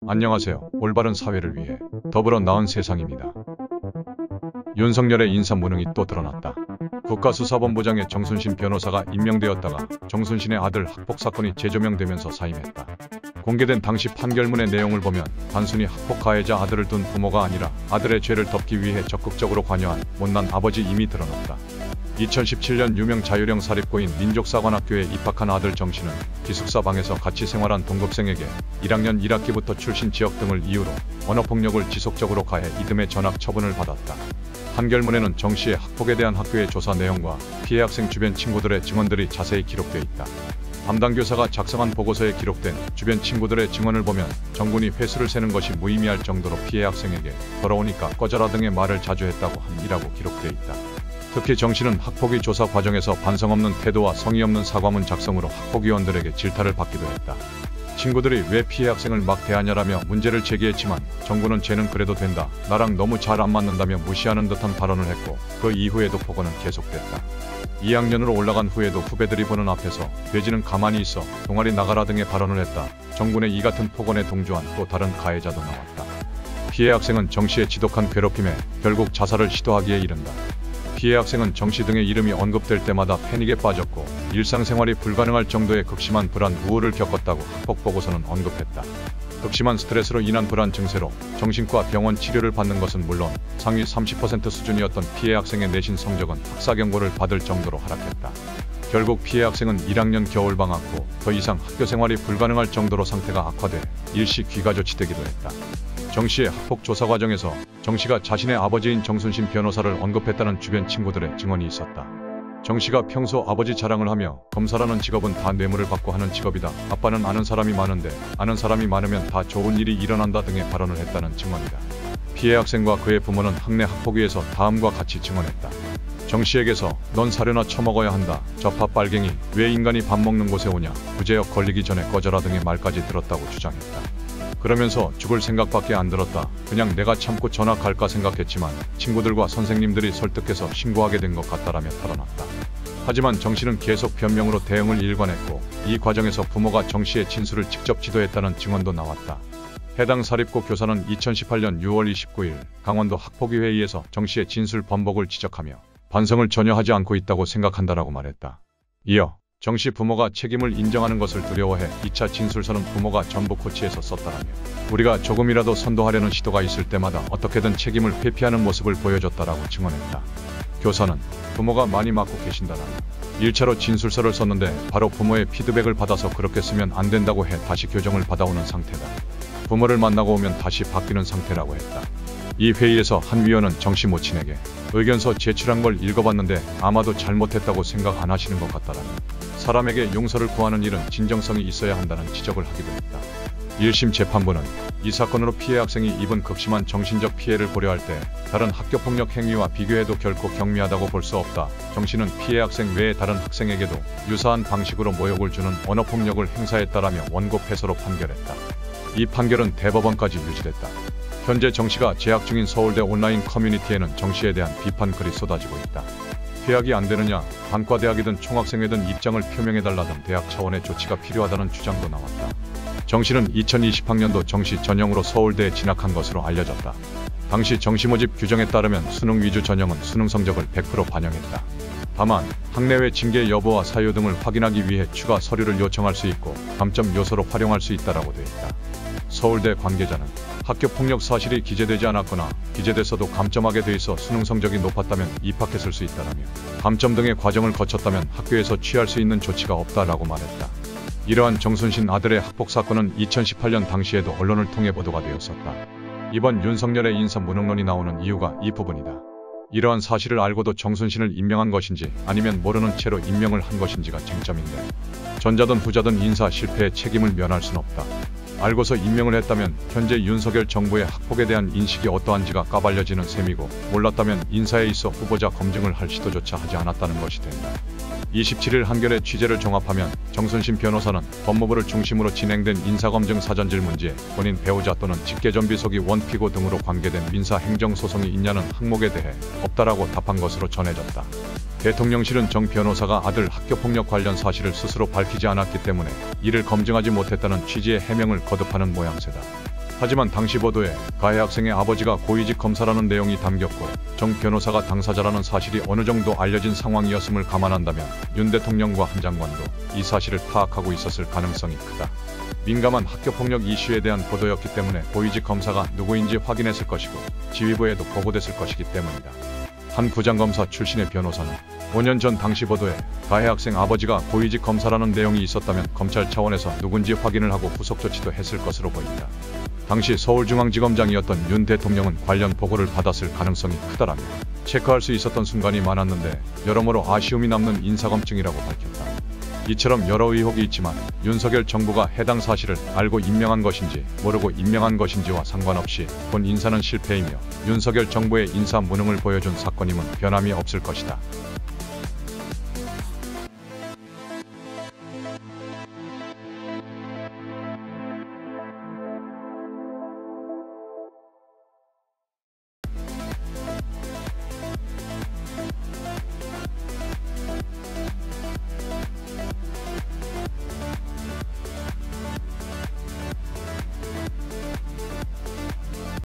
안녕하세요. 올바른 사회를 위해 더불어 나은 세상입니다. 윤석열의 인사무능이 또 드러났다. 국가수사본부장에 정순신 변호사가 임명되었다가 정순신의 아들 학폭 사건이 재조명되면서 사임했다. 공개된 당시 판결문의 내용을 보면 단순히 학폭 가해자 아들을 둔 부모가 아니라 아들의 죄를 덮기 위해 적극적으로 관여한 못난 아버지임이 드러났다. 2017년 유명 자율형 사립고인 민족사관학교에 입학한 아들 정씨는 기숙사 방에서 같이 생활한 동급생에게 1학년 1학기부터 출신 지역 등을 이유로 언어폭력을 지속적으로 가해 이듬해 전학 처분을 받았다. 판결문에는 정씨의 학폭에 대한 학교의 조사 내용과 피해 학생 주변 친구들의 증언들이 자세히 기록돼 있다. 담당 교사가 작성한 보고서에 기록된 주변 친구들의 증언을 보면 정군이 회수를 세는 것이 무의미할 정도로 피해 학생에게 더러우니까 꺼져라 등의 말을 자주 했다고 함이라고 기록돼 있다. 특히 정씨는 학폭위 조사 과정에서 반성 없는 태도와 성의 없는 사과문 작성으로 학폭위원들에게 질타를 받기도 했다. 친구들이 왜 피해 학생을 막 대하냐라며 문제를 제기했지만 정군은 쟤는 그래도 된다, 나랑 너무 잘 안 맞는다며 무시하는 듯한 발언을 했고 그 이후에도 폭언은 계속됐다. 2학년으로 올라간 후에도 후배들이 보는 앞에서 돼지는 가만히 있어, 동아리 나가라 등의 발언을 했다. 정군의 이 같은 폭언에 동조한 또 다른 가해자도 나왔다. 피해 학생은 정씨의 지독한 괴롭힘에 결국 자살을 시도하기에 이른다. 피해 학생은 정씨 등의 이름이 언급될 때마다 패닉에 빠졌고 일상생활이 불가능할 정도의 극심한 불안, 우울을 겪었다고 학폭 보고서는 언급했다. 극심한 스트레스로 인한 불안 증세로 정신과 병원 치료를 받는 것은 물론 상위 30% 수준이었던 피해 학생의 내신 성적은 학사 경고를 받을 정도로 하락했다. 결국 피해 학생은 1학년 겨울방학 후 더 이상 학교 생활이 불가능할 정도로 상태가 악화돼 일시 귀가 조치되기도 했다. 정씨의 학폭 조사 과정에서 정씨가 자신의 아버지인 정순신 변호사를 언급했다는 주변 친구들의 증언이 있었다. 정씨가 평소 아버지 자랑을 하며 검사라는 직업은 다 뇌물을 받고 하는 직업이다, 아빠는 아는 사람이 많은데 아는 사람이 많으면 다 좋은 일이 일어난다 등의 발언을 했다는 증언이다. 피해 학생과 그의 부모는 학내 학폭위에서 다음과 같이 증언했다. 정씨에게서 넌 사료나 처먹어야 한다, 저파 빨갱이, 왜 인간이 밥 먹는 곳에 오냐, 부재역 걸리기 전에 꺼져라 등의 말까지 들었다고 주장했다. 그러면서 죽을 생각밖에 안 들었다. 그냥 내가 참고 전학 갈까 생각했지만 친구들과 선생님들이 설득해서 신고하게 된 것 같다라며 털어놨다. 하지만 정씨는 계속 변명으로 대응을 일관했고 이 과정에서 부모가 정씨의 진술을 직접 지도했다는 증언도 나왔다. 해당 사립고 교사는 2018년 6월 29일 강원도 학폭위 회의에서 정씨의 진술 번복을 지적하며 반성을 전혀 하지 않고 있다고 생각한다라고 말했다. 이어 정씨 부모가 책임을 인정하는 것을 두려워해 2차 진술서는 부모가 전부 코치해서 썼다라며 우리가 조금이라도 선도하려는 시도가 있을 때마다 어떻게든 책임을 회피하는 모습을 보여줬다라고 증언했다. 교사는 부모가 많이 맞고 계신다라며 1차로 진술서를 썼는데 바로 부모의 피드백을 받아서 그렇게 쓰면 안 된다고 해 다시 교정을 받아오는 상태다. 부모를 만나고 오면 다시 바뀌는 상태라고 했다. 이 회의에서 한 위원은 정씨 모친에게 의견서 제출한 걸 읽어봤는데 아마도 잘못했다고 생각 안 하시는 것 같다라며 사람에게 용서를 구하는 일은 진정성이 있어야 한다는 지적을 하기도 했다. 1심 재판부는 이 사건으로 피해 학생이 입은 극심한 정신적 피해를 고려할 때 다른 학교폭력 행위와 비교해도 결코 경미하다고 볼 수 없다. 정씨는 피해 학생 외에 다른 학생에게도 유사한 방식으로 모욕을 주는 언어폭력을 행사했다라며 원고 패소로 판결했다. 이 판결은 대법원까지 유지됐다. 현재 정씨가 재학 중인 서울대 온라인 커뮤니티에는 정씨에 대한 비판 글이 쏟아지고 있다. 퇴학이 안 되느냐, 단과대학이든 총학생회든 입장을 표명해달라 등 대학 차원의 조치가 필요하다는 주장도 나왔다. 정씨는 2020학년도 정시 전형으로 서울대에 진학한 것으로 알려졌다. 당시 정시 모집 규정에 따르면 수능 위주 전형은 수능 성적을 100% 반영했다. 다만 학내외 징계 여부와 사유 등을 확인하기 위해 추가 서류를 요청할 수 있고 감점 요소로 활용할 수 있다라고 돼 있다. 서울대 관계자는 학교 폭력 사실이 기재되지 않았거나 기재됐어도 감점하게 돼 있어 수능 성적이 높았다면 입학했을 수 있다라며 감점 등의 과정을 거쳤다면 학교에서 취할 수 있는 조치가 없다라고 말했다. 이러한 정순신 아들의 학폭 사건은 2018년 당시에도 언론을 통해 보도가 되었었다. 이번 윤석열의 인사무능론이 나오는 이유가 이 부분이다. 이러한 사실을 알고도 정순신을 임명한 것인지 아니면 모르는 채로 임명을 한 것인지가 쟁점인데 전자든 후자든 인사 실패의 책임을 면할 순 없다. 알고서 임명을 했다면 현재 윤석열 정부의 학폭에 대한 인식이 어떠한지가 까발려지는 셈이고 몰랐다면 인사에 있어 후보자 검증을 할 시도조차 하지 않았다는 것이 된다. 27일 한겨레 취재를 종합하면 정순신 변호사는 법무부를 중심으로 진행된 인사검증 사전질문지에 본인 배우자 또는 직계존비속이 원피고 등으로 관계된 민사행정소송이 있냐는 항목에 대해 없다라고 답한 것으로 전해졌다. 대통령실은 정 변호사가 아들 학교폭력 관련 사실을 스스로 밝히지 않았기 때문에 이를 검증하지 못했다는 취지의 해명을 거듭하는 모양새다. 하지만 당시 보도에 가해 학생의 아버지가 고위직 검사라는 내용이 담겼고 정 변호사가 당사자라는 사실이 어느 정도 알려진 상황이었음을 감안한다면 윤 대통령과 한 장관도 이 사실을 파악하고 있었을 가능성이 크다. 민감한 학교폭력 이슈에 대한 보도였기 때문에 고위직 검사가 누구인지 확인했을 것이고 지휘부에도 보고됐을 것이기 때문이다. 한 부장검사 출신의 변호사는 5년 전 당시 보도에 가해 학생 아버지가 고위직 검사라는 내용이 있었다면 검찰 차원에서 누군지 확인을 하고 후속 조치도 했을 것으로 보인다. 당시 서울중앙지검장이었던 윤 대통령은 관련 보고를 받았을 가능성이 크다라며 체크할 수 있었던 순간이 많았는데 여러모로 아쉬움이 남는 인사검증이라고 밝혔다. 이처럼 여러 의혹이 있지만 윤석열 정부가 해당 사실을 알고 임명한 것인지 모르고 임명한 것인지와 상관없이 본 인사는 실패이며 윤석열 정부의 인사 무능을 보여준 사건임은 변함이 없을 것이다.